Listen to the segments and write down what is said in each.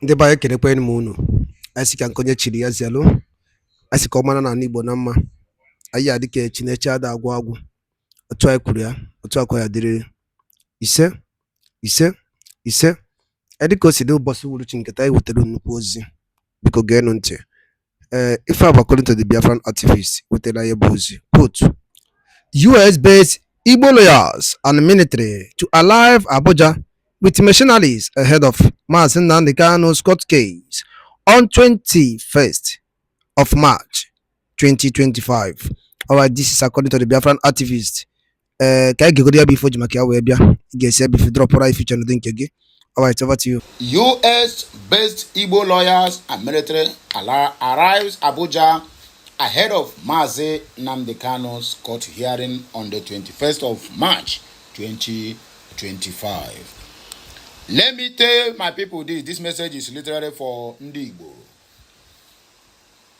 Ndị be anyị kenekwe m unu. Anyị sị ka nkonye chiri ya zelu. Anyị sị ka ọ mara na Igbo na mma. Anyị adị ka Chineke ada agwụ agwụ. Otu anyị kwuru ya, otu akwa ya dịrị. Ise, ise, ise. Edị ka o si dị ụbọchị uhuruchi nketa anyị wetara nnukwu ozi. Biko geenụ ntị. Ife a bụ according to the Biafran activist wetara ya bụ ozi. Quote, US-based Igbo lawyers and military to alive Abuja with mercenaries ahead of Mercenaries Kanu's court case on 21st of March 2025. Alright, this is according to the Biafran activist. Can I get before Jamakia Webia? Guess if you drop right feature and think. Alright, over to you. US-based Igbo lawyers and military arrives Abuja ahead of Mazi Nnamdi Kanu's court hearing on the 21st of March 2025. Let me tell my people this. This message is literally for Ndi Igbo.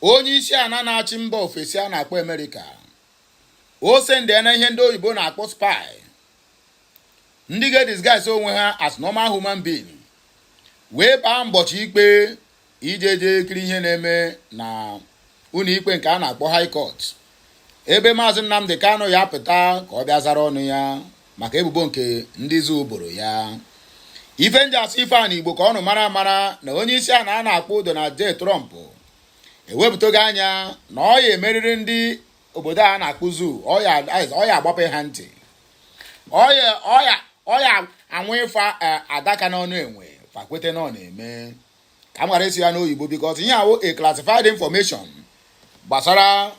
Onye isi ana na-achị mba ofesi a na-akpọ America. O send na ihe ndị oyibo na-akpọ spy. Ndị ga-disguise onwe ha as normal human being. Wee baa mbọchị ikpe ijeje kiri ihe na-eme na ụlọ ikpe nke a na-akpọ High Court. Ebe Maazị Nnamdi Kanu ya pụta ka ọ bịa zara ọnụ ya maka ebubo nke ndị zuboro ya. Ife nji asụ ife a n'Igbo ka ọnụ mara na onye isi a na-akpọ Donald J. Trump ewepụtaghị anya na ọ ya emeriri ndị obodo a na-akpụzu ọ ya agbape ha ntị. Ọ ya anwụ ịfa adaka n'ọnụ enwe fakwete na ọ na-eme ka m ghara isi ya n'oyibo because ihe awụ a classified information gbasara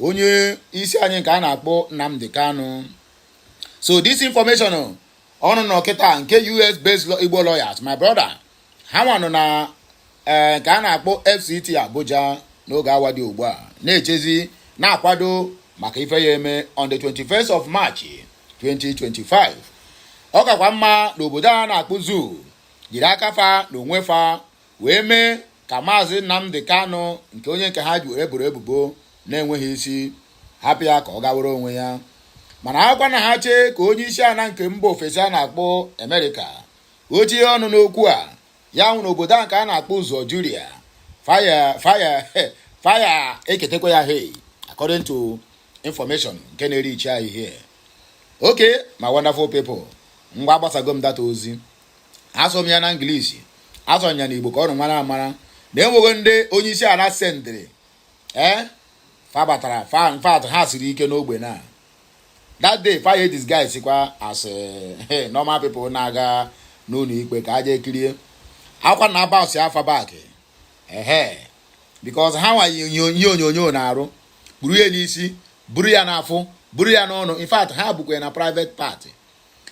onye isi anyị nke a na-akpọ Nnamdi Kanu. So this information ọnụ n'ọkịta nke US based Igbo lawyers, my brother, ha nwanụ na ka a na-akpọ FCT Abuja n'oge awa dị ugbu a na-echezi na-akwado maka ife ya eme on the 21st of March 2025. Ọ kakwa mma n'obodo a na-akpụzu jiri aka fa na onwe fa wee mee ka Maazị Nnamdi Kanu nke onye nke ha ji eboro ebubo na-enweghị isi hapụ ya ka ọ gawara onwe ya. Mana akwa na ha chee ka onye isi ana nke mba ofesi a na-akpọ America o tinye ọnụ n'okwu a ya nwụ n'obodo a nke a na-akpọ ụzọ Julia fire eketekwa ya hey according to information nke na-erichi anyị here. Okay, my wonderful people, ngwa gbasago m data ozi asọ m ya na English asọ ya na Igbo ka ọnụ mara amara na enweghị ndị onye isi ala sendịrị fa batara ha siri ike n'ogbe na that day fire disguise kwa as normal people na-aga n'ụlọ ikpe ka aje kirie akwa na bounce afa back because ha nwa ihe onyonyo na-arụ buru ya n'isi buru ya n'afọ buru ya n'ọnụ. In fact ha bụkwa na private party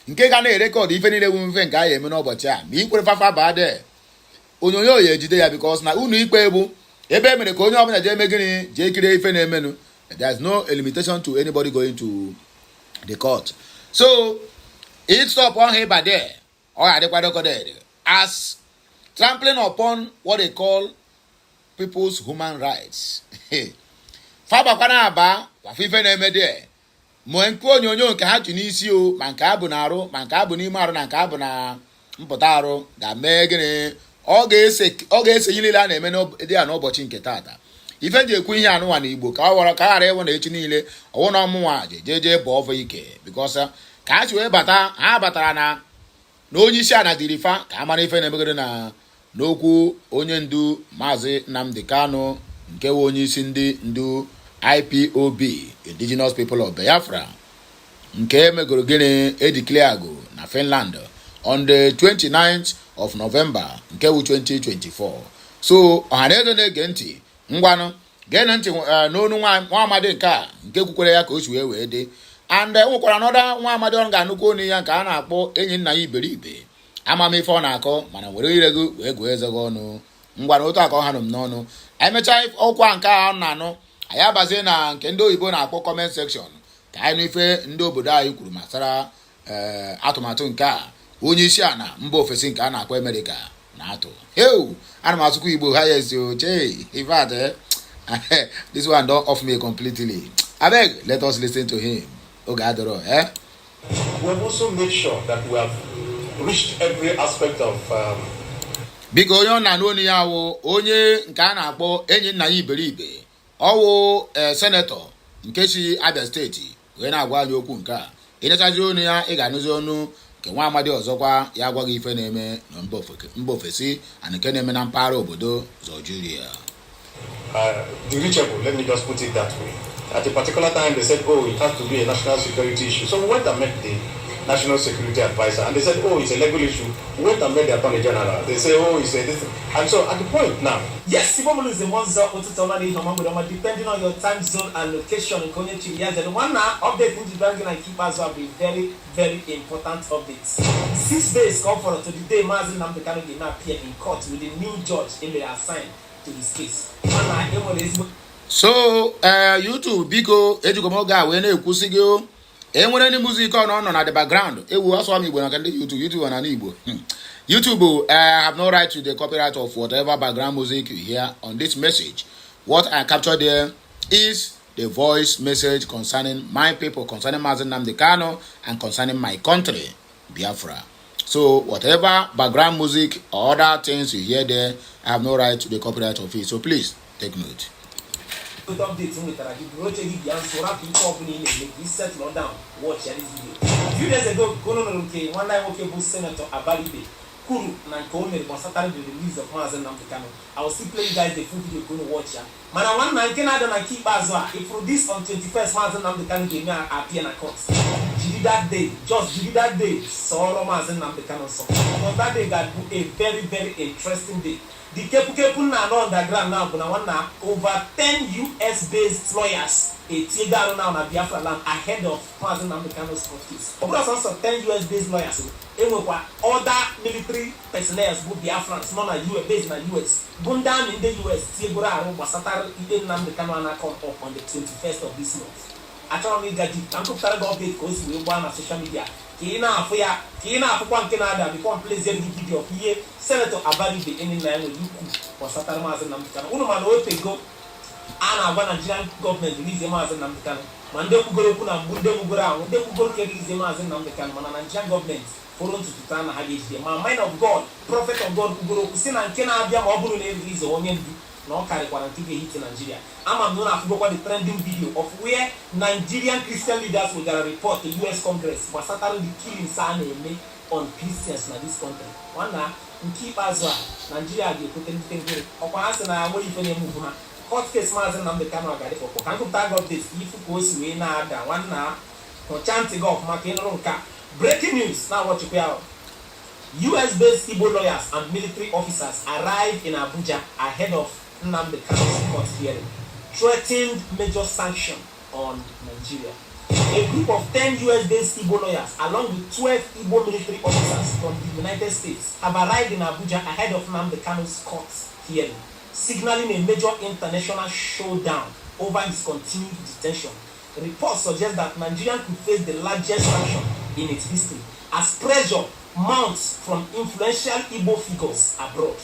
nke ga na-erekọd ife niile wu mfe nke a ya eme n'ụbọchị a ma ikwere fafa bade onyonyo ya ejide ya because na ụlọ ikpe bụ ebe emere ka onye ọbụla jee eme gịnị jee kirie ife na-emenụ. There is no limitation to anybody going to the court. So it's upon him by there or recorded as trampling upon what they call people's human rights. Fabakwana aba wafife na-eme there mo nke onyonyo nke ha ji n'isi o ma nke abụ na arụ ma nke abụ n'ime arụ na nke abụ na mpụta arụ ga-mee gịnị ọ ga-ese ihe niile a na-eme dị ya n'ụbọchị nke tata. Ife ji ekwu ihe anụnwa n'Igbo ka ọ wara ka ghara ịwụ na echi niile ọwụ na ọmụnwa jeje bụ ọvọ ike because ka ha si wee bata ha batara na onye isi ana dịrị fa ka a mara ife na-emegide na n'okwu onye ndu Maazị Nnamdi Kanu nke wụ onye isi ndị ndu IPOB Indigenous People of Biafra nke megoro gịnị edeclareago na Finland on the 29th of November nke wụ 2024. So ọhaneze na-ege ntị ngwanụ geenụ ntị n'onu nwa amadi nke a nke kwukwere ya ka o si wee dị and nwekwara anọda nwa amadi ọrụ ga-anụkwu onu ya nke a na-akpọ enyi nna ya iberibe amamife ọ na-akọ mana were ire gị wee gụọ eze gị ọnụ. Ngwanụ otu aka ọ hanụ m n'ọnụ emechaa ọkwa nke a na-anụ anyị abazie na nke ndị oyibo na-akpọ comment section ka anyị n'ife ndị obodo anyị kwuru masara atụmatụ nke a onye isi ana mba ofesi nke a na-akpọ America na-atụ. Ana m asụkwa Igbo ha yes oche in fact this one don't off me completely. Abeg, let us listen to him. Oge adoro We have also made sure that we have reached every aspect of biko onye ọ na-anụ onu ya wụ onye nke a na-akpọ enyi nna ya iberibe ọwụ senetọ nke si Abia steeti wee na-agwa anyị okwu nke a ịnechazi onu ya ị ga-anụzi onu nke nwa amadi ọzọkwa ya agwaghị ife na-eme na mba ofesi na nke na-eme na mpaghara obodo Nigeria. The reachable, let me just put it that way. At a particular time, they said, oh, it has to be a national security issue. So we went and met the national security advisor, and they said, oh, it's a legal issue. We went and met the attorney general. They say, oh, it's a this. And so at the point now, yes, Sibomolu is a monster. Depending on your time zone and location in Konye Chilias, and one now update into banking and keep us will be very, very important updates. 6 days come for to the day Mazin Namdekano did not appear in court with the new judge in the assigned to his case. So, YouTube, biko, ejukomoga, we na-ekwusigo. Enwere any music on at the background. Ewu also am Igbo na YouTube and Igbo. YouTube, I have no right to the copyright of whatever background music you hear on this message. What I captured there is the voice message concerning my people, concerning Mazi Nnamdi Kanu, and concerning my country, Biafra. So whatever background music or other things you hear there, I have no right to the copyright of it. So please take note. Updates with settle down, watch this video. A few days ago, one night Senator Abalibe Kuru Nankome was starting the release of Mazi Nnamdi Kanu. I will still play you guys the full video going to watch ya. Man, I want to keep Azwa. If for this on 21st Mazi Nnamdi Kanu gave me appear in a court. That day, just that day, Soro Mazi Nnamdi Kanu so. That day got a very, very interesting day. The Kepu na underground now, but now over 10 US-based lawyers a Tiga now na Biafra land ahead of Mazi Nnamdi Kanu's court case. But also 10 US-based lawyers. Other military personnel who Biafrans, not US based in the US. Bundan in the US, Tigura was Saturday Nnamdi Kanu and come up on the 21st of this month. Actually, I'm going to update because we want on social media. Kina Afukwan Canada become place the video of here. Senator Abalibe in line with Yuku or Saturday Mazi Nnamdi Kanu. Uno man go and one Nigerian government release Mazi Nnamdi Kanu. Mande Kugoro Kuna Bunde Mugura, Munde Kugoro release Mazi Nnamdi Kanu. Man Nigerian government following to Tutana Hagage. Man, man of God, prophet of God, Kugoro Kusina and Kena Abia Mobulu release or Onyen. No carry quarantine hit in Nigeria. I'm known to the trending video of where Nigerian Christian leaders will get a report to US Congress for Saturday the killing on Christians in this country. One now, in keep as well, Nigeria will put anything good. Or perhaps I will even move. Court case Mazi Nnamdi Kanu got it for. Can you tag of this? If you go away now, one now, for chance to go off marking car. Breaking news now, what you pay out. US-based Igbo lawyers and military officers arrived in Abuja ahead of Nnamdi Kanu's court hearing, threatened major sanction on Nigeria. A group of 10 US-based Igbo lawyers, along with 12 Igbo military officers from the United States, have arrived in Abuja ahead of Nnamdi Kanu's court hearing, signaling a major international showdown over his continued detention. Reports suggest that Nigeria could face the largest sanction in its history as pressure mounts from influential Igbo figures abroad.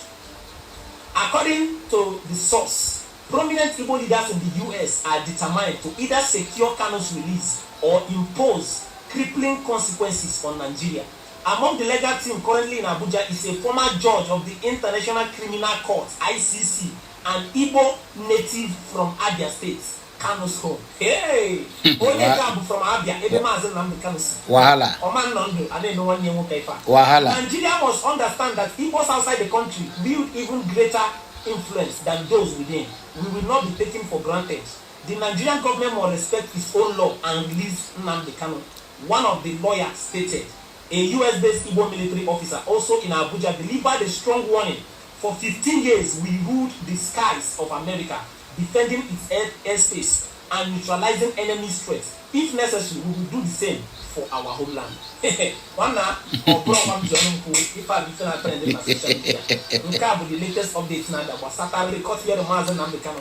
According to the source, prominent Igbo leaders in the US are determined to either secure Kanu's release or impose crippling consequences on Nigeria. Among the legal team currently in Abuja is a former judge of the International Criminal Court, ICC, an Igbo native from Abia State, Kanu's home. Hey! Only from Abia, every Mazi Nnamdi Kanu. Wahala. Oman Nondo, I don't know one year paper. Wahala. Nigeria must understand that Igbos outside the country wield even greater influence than those within. We will not be taken for granted. The Nigerian government must respect its own law and release Nnamdi Kanu. One of the lawyers stated. A US-based Igbo military officer also in Abuja delivered a strong warning. For 15 years, we ruled the skies of America, defending its airspace and neutralizing enemy threats. If necessary, we will do the same for our homeland. One now, if I become a trend in my social media, we have the latest updates now that was Saturday caught here the Mazi Nnamdi Kanu.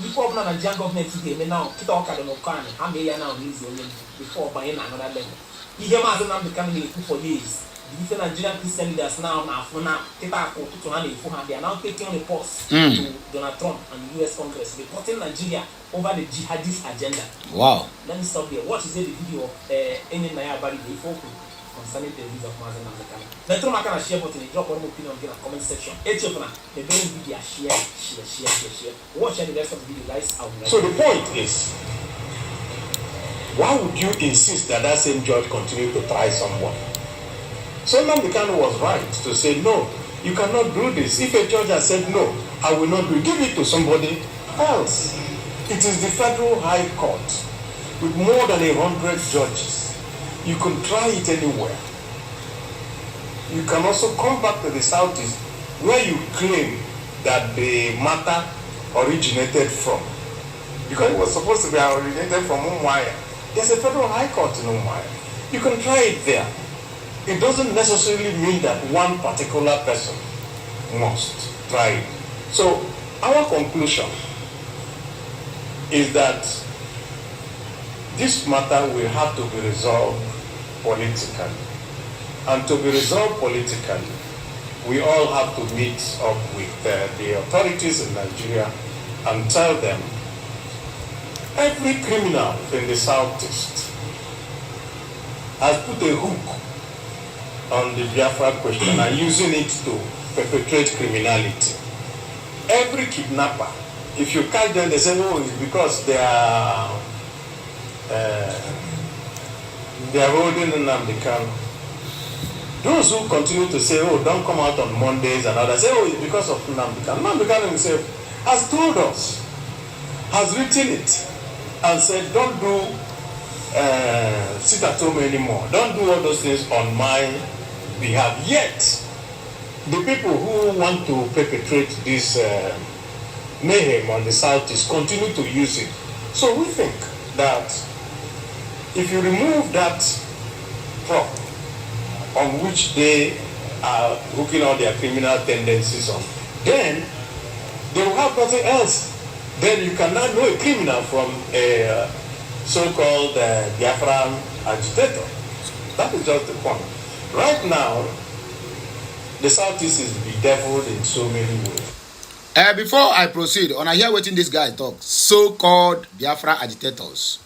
Before the Nigerian government today, now, Kita Okada no Kanu, I may now release your name before buying another level. He came Mazi Nnamdi Kanu for years. The different Nigerian Christian leaders now, for now, they are now taking reports to Donald Trump and the US Congress, reporting Nigeria over the jihadist agenda. Wow. Let me stop there. What is the video of any Naya Bari before? concerning the release of Mazen Namdekano. The through my share button, drop one opinion in the comment section. It's open. The very video share. Watch the rest of the video, guys. So the point is, why would you insist that that same judge continue to try someone? So Namdekano was right to say, no, you cannot do this. If a judge has said, no, I will not do it, give it to somebody else. It is the Federal High Court with more than 100 judges. You can try it anywhere. You can also come back to the Southeast where you claim that the matter originated from. Because it was supposed to be originated from Umuahia. There's a Federal High Court in Umuahia. You can try it there. It doesn't necessarily mean that one particular person must try it. So our conclusion is that this matter will have to be resolved politically. And to be resolved politically, we all have to meet up with the authorities in Nigeria and tell them every criminal in the Southeast has put a hook on the BIAFRA question and using it to perpetrate criminality. Every kidnapper, if you catch them, they say, oh, it's because they are holding Namdekano. Those who continue to say, oh, don't come out on Mondays and others, say, oh, it's because of Namdekano. Namdekano himself has told us, has written it, and said, don't do sit at home anymore. Don't do all those things on my behalf. Yet, the people who want to perpetrate this mayhem on the Southeast continue to use it. So we think that if you remove that prop on which they are hooking all their criminal tendencies on, then they will have nothing else. Then you cannot know a criminal from a so-called BIAFRA agitator. That is just the point. Right now, the Southeast is bedeviled in so many ways. Before I proceed, when I hear what this guy talk, so-called BIAFRA agitators,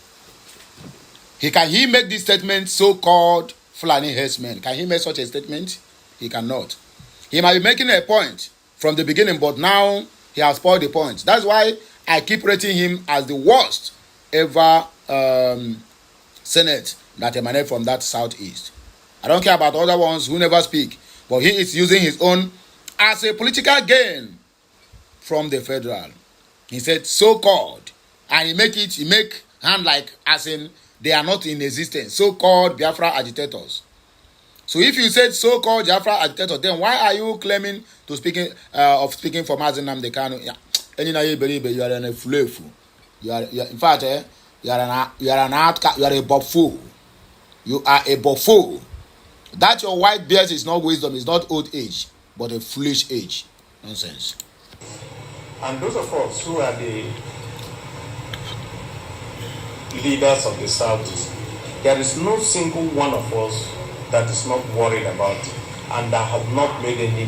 can he make this statement, so-called Fulani herdsmen? Can he make such a statement? He cannot. He might be making a point from the beginning, but now he has spoiled the point. That's why I keep rating him as the worst ever Senate that emanated from that Southeast. I don't care about other ones who never speak, but he is using his own as a political gain from the federal. He said so-called, and he make hand like as in they are not in existence. So-called BIAFRA agitators. So if you said so-called BIAFRA agitators, then why are you claiming to speaking for Mazen Namdekano? Yeah. And you are a fool. You are in fact, you are a buffo. You are a buffo. That your white beard is not wisdom, is not old age, but a foolish age. Nonsense. And those of us who are the leaders of the Southeast, there is no single one of us that is not worried about it and that have not made any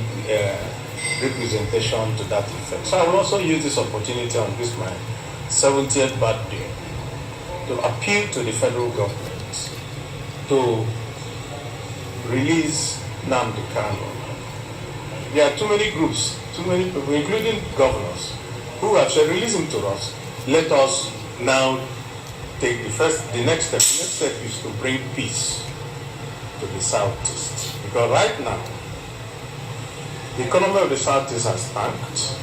representation to that effect. So I will also use this opportunity on this my 70th birthday to appeal to the federal government to release Namdekano. There are too many groups, too many people, including governors, who have said, release him to us. Let us now take the next step. The next step is to bring peace to the Southeast. Because right now, the economy of the Southeast has tanked.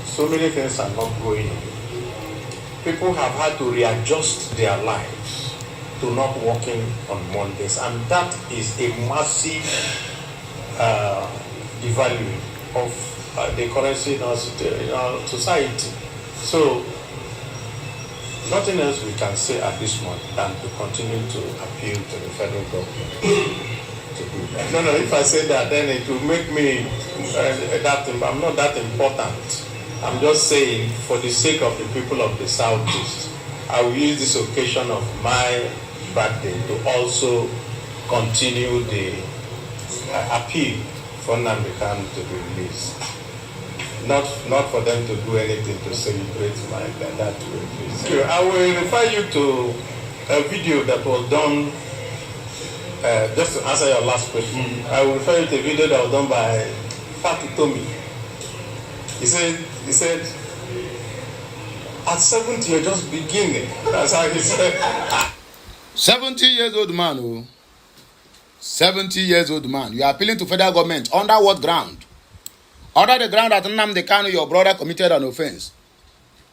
So many things are not going. People have had to readjust their lives to not working on Mondays, and that is a massive devaluing of the currency in our society. So nothing else we can say at this moment than to continue to appeal to the federal government to do that. No, if I say that, then it will make me I'm not that important. I'm just saying, for the sake of the people of the Southeast, I will use this occasion of my birthday to also continue the appeal for Namdekano to be released. Not for them to do anything to celebrate that release. I will refer you to a video that was done just to answer your last question, I will refer you to a video that was done by Faki Tomi. He said, at 70 you're just beginning. That's how he said. 70 years old man, oh. 70 years old man. You are appealing to federal government under what ground? Under the ground that Nnamdi Kanu, your brother, committed an offense,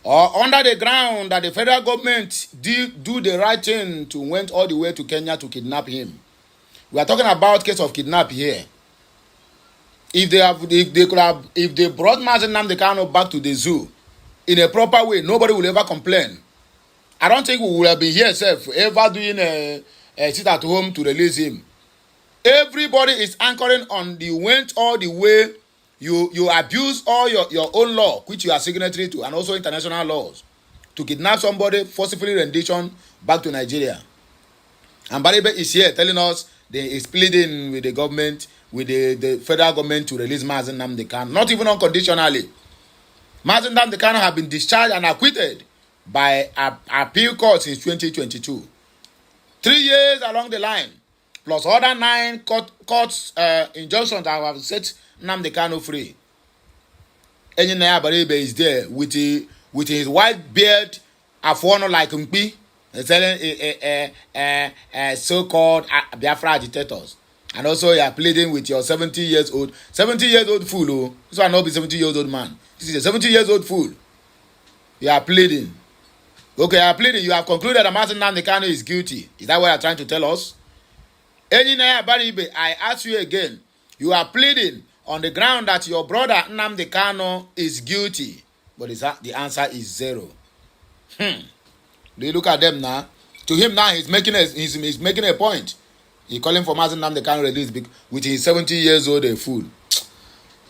or under the ground that the federal government did do the right thing to went all the way to Kenya to kidnap him. We are talking about case of kidnap here. If they brought Nnamdi Kanu back to the zoo in a proper way, nobody will ever complain. I don't think we would have been here ever doing a sit at home to release him. Everybody is anchoring on the went all the way. You abuse all your own law, which you are signatory to, and also international laws, to kidnap somebody, forcibly rendition back to Nigeria. And Baribe is here telling us they is pleading with the government, with the federal government, to release Mazi Nnamdi Kanu, not even unconditionally. Mazi Nnamdi Kanu have been discharged and acquitted by appeal court since 2022. 3 years along the line, plus other 9 courts injunctions that have set Nnamdi Kanu free. Engineer Baribe is there with his white beard, afono like Mpi, telling so-called Biafra agitators. And also you are pleading with your 70 years old fool. Oh, this one not be 70 years old man. This is a 70 years old fool. You are pleading. Okay, you are pleading. You have concluded that Mazi Nnamdi Kanu is guilty. Is that what you are trying to tell us? Engineer Baribe, I ask you again. You are pleading on the ground that your brother Nnamdi Kanu is guilty, but the answer is 0. Do you look at them now? To him now, he's making a point. He's calling for Mazi Nnamdi Kanu release with his 70 years old a fool.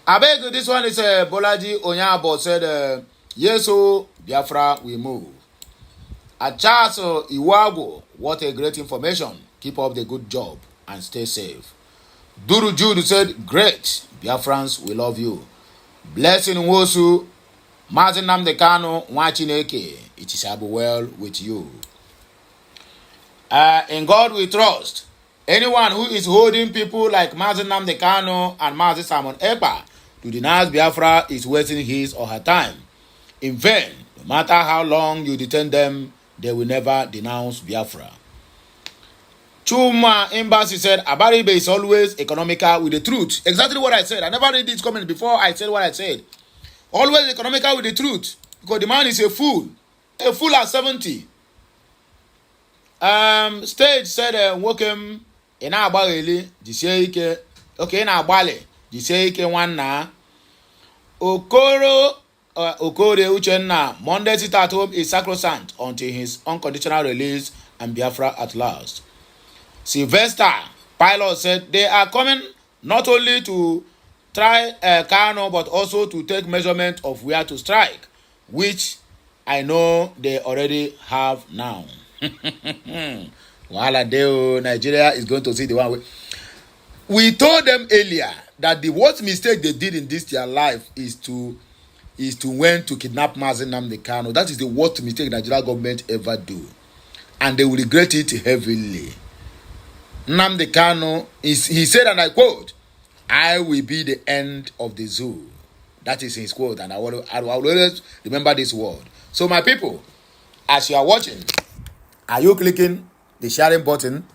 I beg, this one is Bolaji Onyabo said, yes, so Biafra we move. Achaso Iwago, what a great information. Keep up the good job and stay safe. Duru Jude said, great, Biafrans, we love you. Blessing Wosu, Mazi Nnamdi Kanu, Nwachineke, it shall be well with you. In God we trust. Anyone who is holding people like Mazi Nnamdi Kanu and Mazi Simon Ekpa to denounce Biafra is wasting his or her time. In vain, no matter how long you detain them, they will never denounce Biafra. Chuma Embassy said, Abaribe is always economical with the truth. Exactly what I said. I never read this comment before I said what I said. Always economical with the truth. Because the man is a fool. A fool at 70. Stage said, Wokem, in Abalili, Jiseike, okay, in Abale, Jiseike one na. Okoro, Okore Uchenna, Monday sit at home is sacrosanct until his unconditional release and Biafra at last. Sylvester Pilot said they are coming not only to try Kanu but also to take measurement of where to strike, which I know they already have now. Nigeria is going to see the one way. We told them earlier that the worst mistake they did in this their life is to went to kidnap Mazi Nnamdi Kanu. That is the worst mistake Nigeria government ever do, and they will regret it heavily. Nnamdi Kanu he said, and I quote, "I will be the end of the zoo." That is his quote, and I will always remember this word. So my people, as you are watching, are you clicking the sharing button?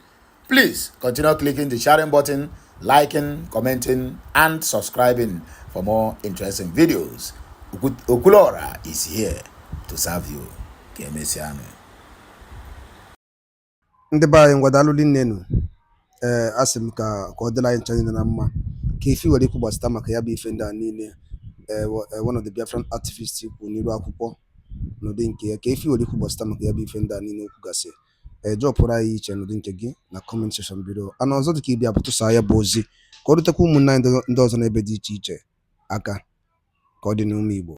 Please continue clicking the sharing button, liking, commenting, and subscribing for more interesting videos. Okulora is here to serve you. Kemesiano. Ndị be anyị ngwadalu linnenu asị m ka ọ dịla anyị ncha niile na mma ka ife were ikwu gbasịta maka ya bụ ife ndị a niile one of the Biafran activists kwụ n'iru akwụkwọ n'ụdị nke ya ka ife were ikwu gbasịta maka ya bụ ife ndị a niile okwu gasị drọpụrụ anyị iche n'ụdị nke gị na comment section bido ana ọzọ dị ka ịbịa bụtụsa ya bụ ozi ka ọ rutekwa ụmụnne anyị ndị ọzọ n'ebe dị iche iche aka ka ọ dị n'ume Igbo.